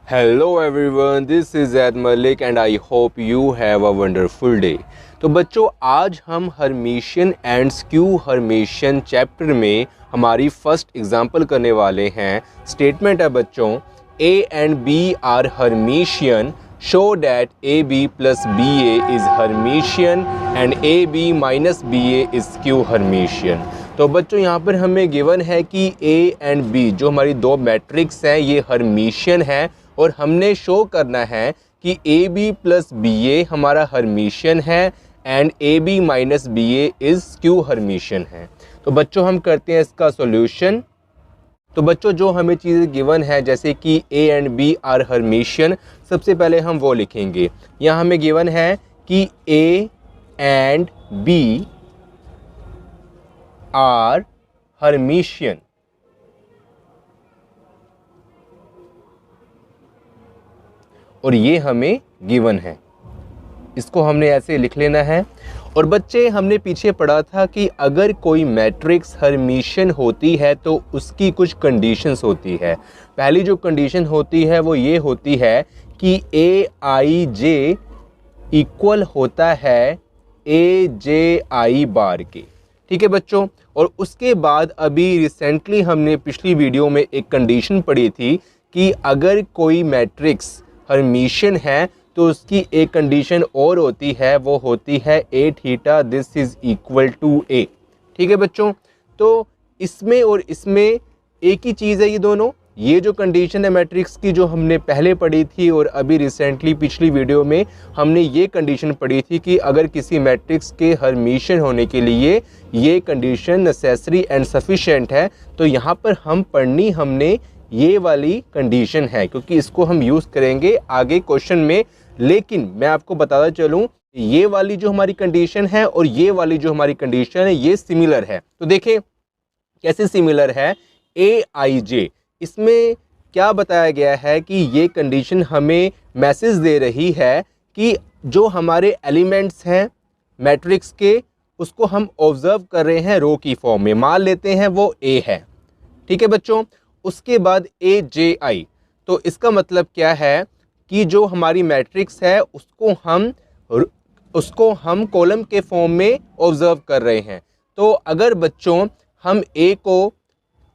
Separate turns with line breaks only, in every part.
Hello everyone, this is Zaid Malik and I hope you have a wonderful day। तो बच्चों आज हम Hermitian and skew Hermitian chapter में हमारी first example करने वाले हैं। स्टेटमेंट है बच्चों, A and B are Hermitian, show that AB plus BA is Hermitian and AB minus BA is skew Hermitian। तो बच्चों यहाँ पर हमें गिवन है कि A एंड B जो हमारी दो मैट्रिक्स हैं ये हर्मिशियन है और हमने शो करना है कि AB प्लस BA हमारा हर्मिशियन है and AB minus BA is skew Hermitian है। तो बच्चों हम करते हैं इसका सॉल्यूशन। तो बच्चों जो हमें चीज़ें गिवन है जैसे कि A and B are Hermitian, सबसे पहले हम वो लिखेंगे। यहाँ हमें गिवन है कि A and B are Hermitian. और ये हमें गिवन है, इसको हमने ऐसे लिख लेना है। और बच्चे हमने पीछे पढ़ा था कि अगर कोई मैट्रिक्स हर्मिशियन होती है तो उसकी कुछ कंडीशंस होती है। पहली जो कंडीशन होती है वो ये होती है कि AIJ इक्वल होता है AJI बार के। ठीक है बच्चों। और उसके बाद अभी रिसेंटली हमने पिछली वीडियो में एक कंडीशन पढ़ी थी कि अगर कोई मैट्रिक्स हर्मिशियन है तो उसकी एक कंडीशन और होती है, वो होती है A theta this is equal to A। ठीक है बच्चों। तो इसमें और इसमें एक ही चीज़ है ये दोनों। ये जो कंडीशन है मैट्रिक्स की जो हमने पहले पढ़ी थी और अभी रिसेंटली पिछली वीडियो में हमने ये कंडीशन पढ़ी थी कि अगर किसी मैट्रिक्स के हर्मिशियन होने के लिए ये कंडीशन नेसेसरी एंड सफिशिएंट है, तो यहाँ पर हम पढ़नी हमने ये वाली कंडीशन है क्योंकि इसको हम यूज़ करेंगे आगे क्वेश्चन में। लेकिन मैं आपको बताता चलूँ ये वाली जो हमारी कंडीशन है और ये वाली जो हमारी कंडीशन है ये सिमिलर है। तो देखें कैसे सिमिलर है। AIJ इसमें क्या बताया गया है कि ये कंडीशन हमें मैसेज दे रही है कि जो हमारे एलिमेंट्स हैं मैट्रिक्स के उसको हम ऑब्जर्व कर रहे हैं रो की फॉर्म में, मान लेते हैं वो A है। ठीक है बच्चों। उसके बाद AJI, तो इसका मतलब क्या है कि जो हमारी मैट्रिक्स है उसको हम कॉलम के फॉर्म में ऑब्जर्व कर रहे हैं। तो अगर बच्चों हम A को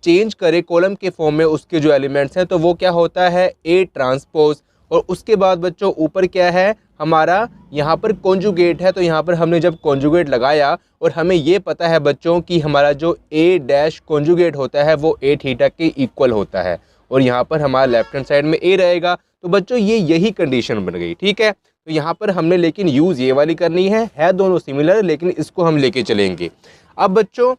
चेंज करें कॉलम के फॉर्म में उसके जो एलिमेंट्स हैं तो वो क्या होता है A ट्रांसपोज। और उसके बाद बच्चों ऊपर क्या है हमारा, यहाँ पर कॉन्जुगेट है। तो यहाँ पर हमने जब कॉन्जुगेट लगाया और हमें ये पता है बच्चों कि हमारा जो A डैश कॉन्जुगेट होता है वो A थीटा के इक्वल होता है और यहाँ पर हमारा लेफ्ट हैंड साइड में A रहेगा। तो बच्चों ये यही कंडीशन बन गई। ठीक है। तो यहाँ पर हमने लेकिन यूज़ ये वाली करनी है दोनों सिमिलर, लेकिन इसको हम लेके चलेंगे। अब बच्चों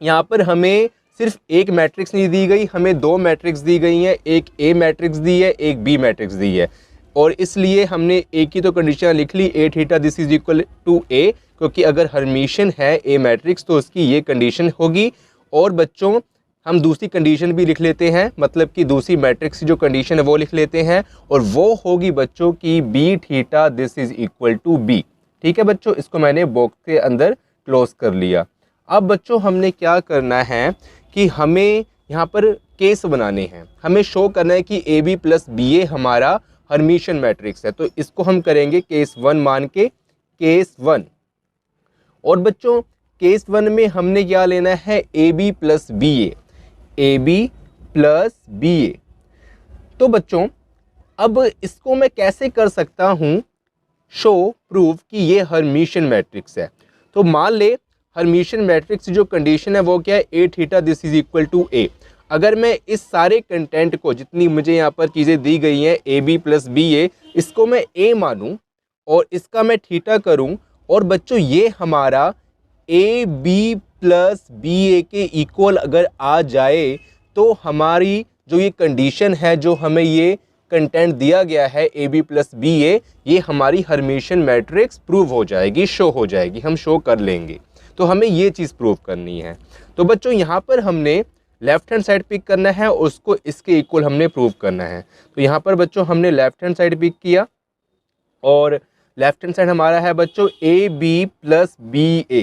यहाँ पर हमें सिर्फ एक मैट्रिक्स नहीं दी गई, हमें दो मैट्रिक्स दी गई हैं। एक A मैट्रिक्स दी है, एक B मैट्रिक्स दी है। और इसलिए हमने एक ही तो कंडीशन लिख ली A theta this is equal to A, क्योंकि अगर हर्मिशियन है A मैट्रिक्स तो उसकी ये कंडीशन होगी। और बच्चों हम दूसरी कंडीशन भी लिख लेते हैं, मतलब कि दूसरी मैट्रिक्स की जो कंडीशन है वो लिख लेते हैं और वो होगी बच्चों की B theta this is equal to B। ठीक है बच्चों। इसको मैंने बॉक्स के अंदर क्लोज कर लिया। अब बच्चों हमने क्या करना है कि हमें यहाँ पर केस बनाने हैं। हमें शो करना है कि AB प्लस BA हमारा हर्मिशियन मैट्रिक्स है। तो इसको हम करेंगे केस 1 मान के, केस 1। और बच्चों केस 1 में हमने क्या लेना है AB plus BA, AB plus BA। तो बच्चों अब इसको मैं कैसे कर सकता हूँ शो प्रूव कि ये हर्मिशियन मैट्रिक्स है। तो मान ले हर्मिशियन मैट्रिक्स जो कंडीशन है वो क्या है A theta this is equal to A। अगर मैं इस सारे कंटेंट को जितनी मुझे यहाँ पर चीज़ें दी गई हैं AB प्लस BA, इसको मैं A मानूँ और इसका मैं थीटा करूँ और बच्चों ये हमारा AB प्लस BA के इक्वल अगर आ जाए तो हमारी जो ये कंडीशन है जो हमें ये कंटेंट दिया गया है AB प्लस BA, ये हमारी हर्मिशियन मैट्रिक्स प्रूव हो जाएगी, शो हो जाएगी, हम शो कर लेंगे। तो हमें ये चीज़ प्रूव करनी है। तो बच्चों यहाँ पर हमने लेफ्ट हैंड साइड पिक करना है और उसको इसके इक्वल हमने प्रूव करना है। तो यहाँ पर बच्चों हमने लेफ्ट हैंड साइड पिक किया और लेफ्ट हैंड साइड हमारा है बच्चों AB प्लस BA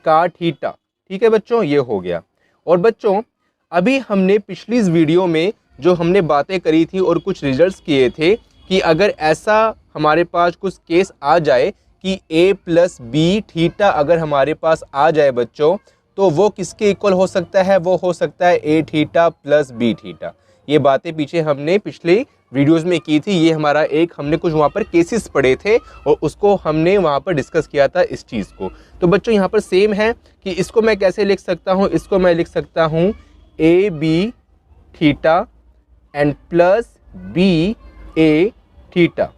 का थीटा। ठीक है बच्चों, ये हो गया। और बच्चों अभी हमने पिछली इस वीडियो में जो हमने बातें करी थी और कुछ रिजल्ट्स किए थे कि अगर ऐसा हमारे पास कुछ केस आ जाए कि a प्लस बी थीटा अगर हमारे पास आ जाए बच्चों, तो वो किसके इक्वल हो सकता है? वो हो सकता है a theta plus B theta. ये बातें पीछे हमने पिछले वीडियोस में की थी। ये हमारा एक हमने कुछ वहाँ पर केसेस पढ़े थे और उसको हमने वहाँ पर डिस्कस किया था इस चीज़ को। तो बच्चों यहाँ पर सेम है कि इसको मैं कैसे लिख सकता हूँ? इसको मैं लिख सकता हूँ A B theta and plus B A theta.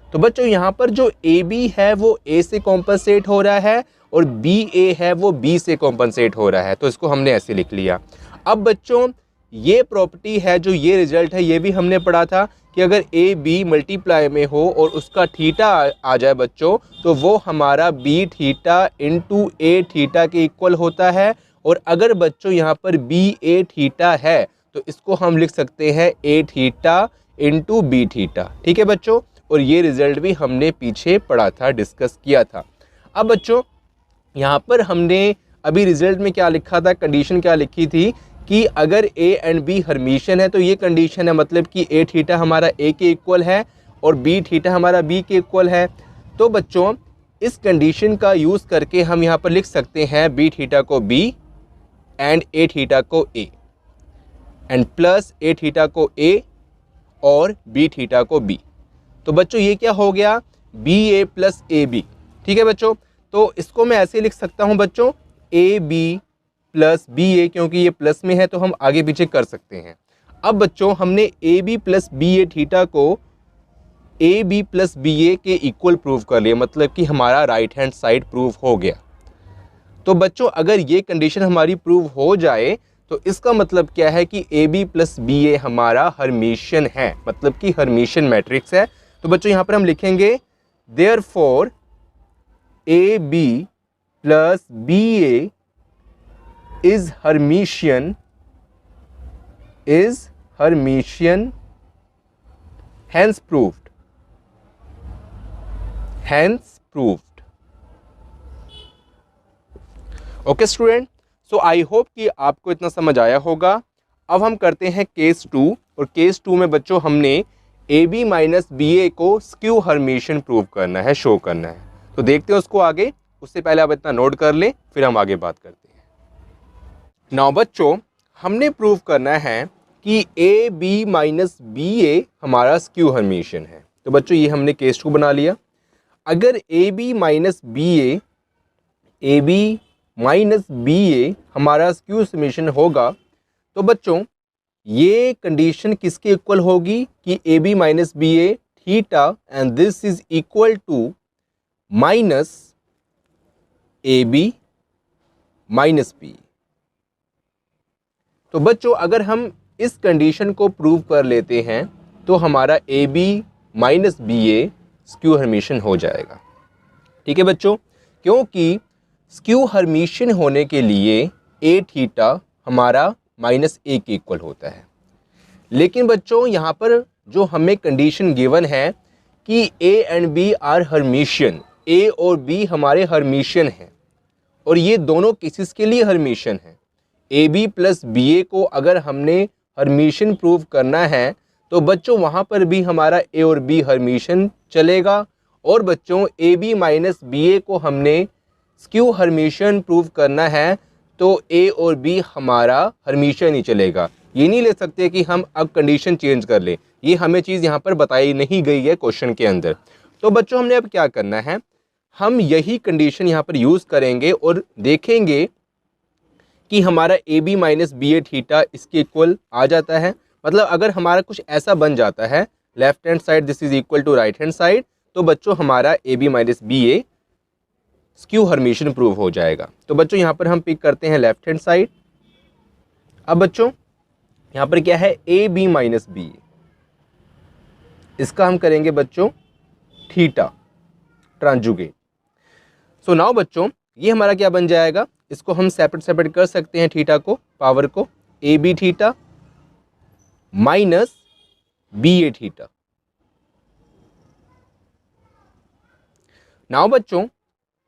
तो बच्चों यहाँ पर जो ए बी है वो ए से कॉम्पनसेट हो रहा है और बी ए है वो बी से कॉम्पनसेट हो रहा है, तो इसको हमने ऐसे लिख लिया। अब बच्चों ये प्रॉपर्टी है, जो ये रिजल्ट है, ये भी हमने पढ़ा था कि अगर ए बी मल्टीप्लाई में हो और उसका थीटा आ जाए बच्चों, तो वो हमारा बी थीटा इंटू ए थीटा के इक्वल होता है। और अगर बच्चों यहाँ पर बी ए थीटा है तो इसको हम लिख सकते हैं ए थीटा इंटू बी थीटा। ठीक है बच्चों, और ये रिजल्ट भी हमने पीछे पढ़ा था, डिस्कस किया था। अब बच्चों यहाँ पर हमने अभी रिजल्ट में क्या लिखा था, कंडीशन क्या लिखी थी कि अगर ए एंड बी हर्मिशियन है, तो ये कंडीशन है, मतलब कि ए थीटा हमारा ए के इक्वल है और बी थीटा हमारा बी के इक्वल है। तो बच्चों इस कंडीशन का यूज़ करके हम यहाँ पर लिख सकते हैं बी थीटा को बी एंड ए थीटा को A and plus A theta को ए और बी थीटा को बी। तो बच्चों ये क्या हो गया? B A plus A B. ठीक है बच्चों, तो इसको मैं ऐसे लिख सकता हूँ बच्चों ए बी प्लस बी ए, क्योंकि ये प्लस में है तो हम आगे पीछे कर सकते हैं। अब बच्चों हमने A B plus B A theta को A B plus B A के इक्वल प्रूव कर लिया, मतलब कि हमारा राइट हैंड साइड प्रूव हो गया। तो बच्चों अगर ये कंडीशन हमारी प्रूव हो जाए तो इसका मतलब क्या है कि ए बी प्लस बी ए हमारा हर्मिशियन है, मतलब कि हर्मिशियन मैट्रिक्स है। तो बच्चों यहाँ पर हम लिखेंगे therefore A B plus B A is Hermitian hence proved okay student, so I hope कि आपको इतना समझ आया होगा। अब हम करते हैं केस 2, और केस 2 में बच्चों हमने ए बी माइनस बी ए को स्क्यू हर्मिशियन प्रूव करना है, शो करना है। तो देखते हैं उसको आगे। उससे पहले आप इतना नोट कर लें, फिर हम आगे बात करते हैं। नाउ बच्चों हमने प्रूव करना है कि ए बी माइनस बी ए हमारा स्क्यू हर्मिशियन है। तो बच्चों ये हमने केस 2 बना लिया। अगर ए बी माइनस बी ए हमारा स्क्यू हर्मिशियन होगा, तो बच्चों ये कंडीशन किसके इक्वल होगी कि A B minus B A theta and this is equal to minus A B minus B. तो बच्चों अगर हम इस कंडीशन को प्रूव कर लेते हैं तो हमारा A B minus B A skew Hermitian हो जाएगा। ठीक है बच्चों, क्योंकि स्क्यू हर्मिशियन होने के लिए ए थीटा हमारा माइनस ए के इक्वल होता है। लेकिन बच्चों यहाँ पर जो हमें कंडीशन गिवन है कि A and B are Hermitian, A और बी हमारे हर्मिशियन हैं, और ये दोनों केसेस के लिए हर्मिशियन हैं। ए बी प्लस बी ए को अगर हमने हर्मिशियन प्रूव करना है तो बच्चों वहाँ पर भी हमारा ए और बी हर्मिशियन चलेगा, और बच्चों ए बी माइनस बी ए को हमने स्क्यू हर्मिशियन प्रूव करना है तो ए और बी हमारा हर्मिशियन ही चलेगा। ये नहीं ले सकते कि हम अब कंडीशन चेंज कर लें, ये हमें चीज़ यहाँ पर बताई नहीं गई है क्वेश्चन के अंदर। तो बच्चों हमने अब क्या करना है, हम यही कंडीशन यहाँ पर यूज़ करेंगे और देखेंगे कि हमारा A B minus B A theta इसके इक्वल आ जाता है। मतलब अगर हमारा कुछ ऐसा बन जाता है, left hand side this is equal to right hand side, तो बच्चों हमारा A B minus B A skew Hermitian prove हो जाएगा। तो बच्चों यहाँ पर हम पिक करते हैं लेफ्ट हैंड साइड। अब बच्चों यहाँ पर क्या है, ए बी माइनस बी ए, इसका हम करेंगे बच्चों थीटा ट्रांजुगेट। सो नाउ बच्चों ये हमारा क्या बन जाएगा, इसको हम सेपरेट कर सकते हैं थीटा को, पावर को, A B theta minus B A theta. Now बच्चों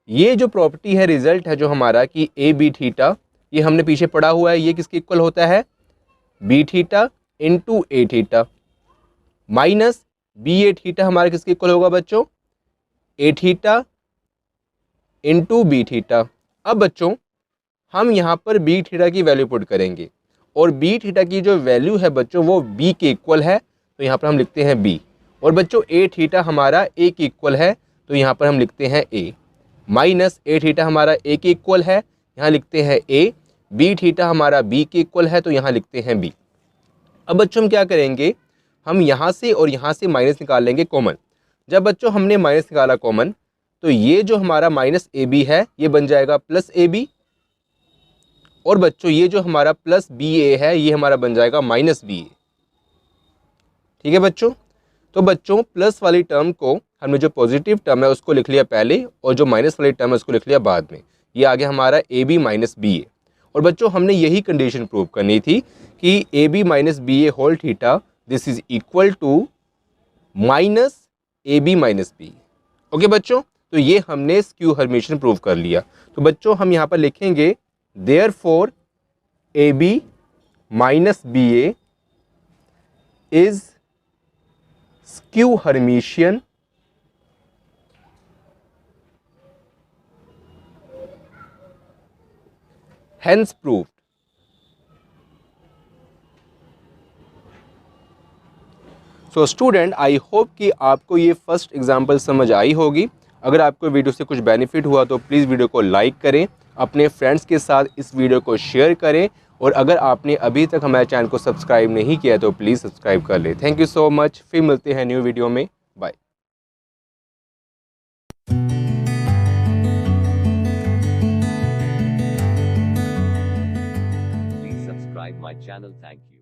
ये जो प्रॉपर्टी है, रिजल्ट है जो हमारा कि ए बी थीटा, ये हमने पीछे पढ़ा हुआ है, ये किसके इक्वल होता है, B theta into A theta minus B A theta हमारा किसके इक्वल होगा बच्चों, ए थीटा इंटू बी थीटा। अब बच्चों हम यहाँ पर बी थीटा की वैल्यू पुट करेंगे और बी थीटा की जो वैल्यू है बच्चों वो बी के इक्वल है, तो यहाँ पर हम लिखते हैं बी। और बच्चों ए थीटा हमारा ए के इक्वल है, तो यहाँ पर हम लिखते हैं ए, माइनस ए थीटा हमारा ए के इक्वल है, यहाँ लिखते हैं ए, बी थीटा हमारा बी के इक्वल है, तो यहाँ लिखते हैं बी। अब बच्चों हम क्या करेंगे, हम यहाँ से और यहाँ से माइनस निकाल लेंगे कॉमन। जब बच्चों हमने माइनस निकाला कॉमन, तो ये जो हमारा माइनस ए बी है ये बन जाएगा प्लस ए बी, और बच्चों ये जो हमारा प्लस बी ए है ये हमारा बन जाएगा माइनस बी ए। ठीक है बच्चों, तो बच्चों प्लस वाली टर्म को हमने जो पॉजिटिव टर्म है उसको लिख लिया पहले, और जो माइनस वाली टर्म है उसको लिख लिया बाद में। ये आ गया हमारा A B minus B A. और बच्चों हमने यही कंडीशन प्रूव करनी थी कि A B minus B A whole theta this is equal to minus A B minus B. Okay बच्चों, तो ये हमने स्क्यू हर्मिशन प्रूव कर लिया। तो बच्चों हम यहाँ पर लिखेंगे therefore A B minus B A is skew Hermitian hence proved। So student I hope कि आपको ये फर्स्ट एग्जाम्पल समझ आई होगी। अगर आपको वीडियो से कुछ बेनिफिट हुआ तो प्लीज़ वीडियो को लाइक करें, अपने फ्रेंड्स के साथ इस वीडियो को शेयर करें, और अगर आपने अभी तक हमारे चैनल को सब्सक्राइब नहीं किया तो प्लीज़ सब्सक्राइब कर लें। थैंक यू सो मच, फिर मिलते हैं न्यू वीडियो में, bye.
Please subscribe my channel. Thank you.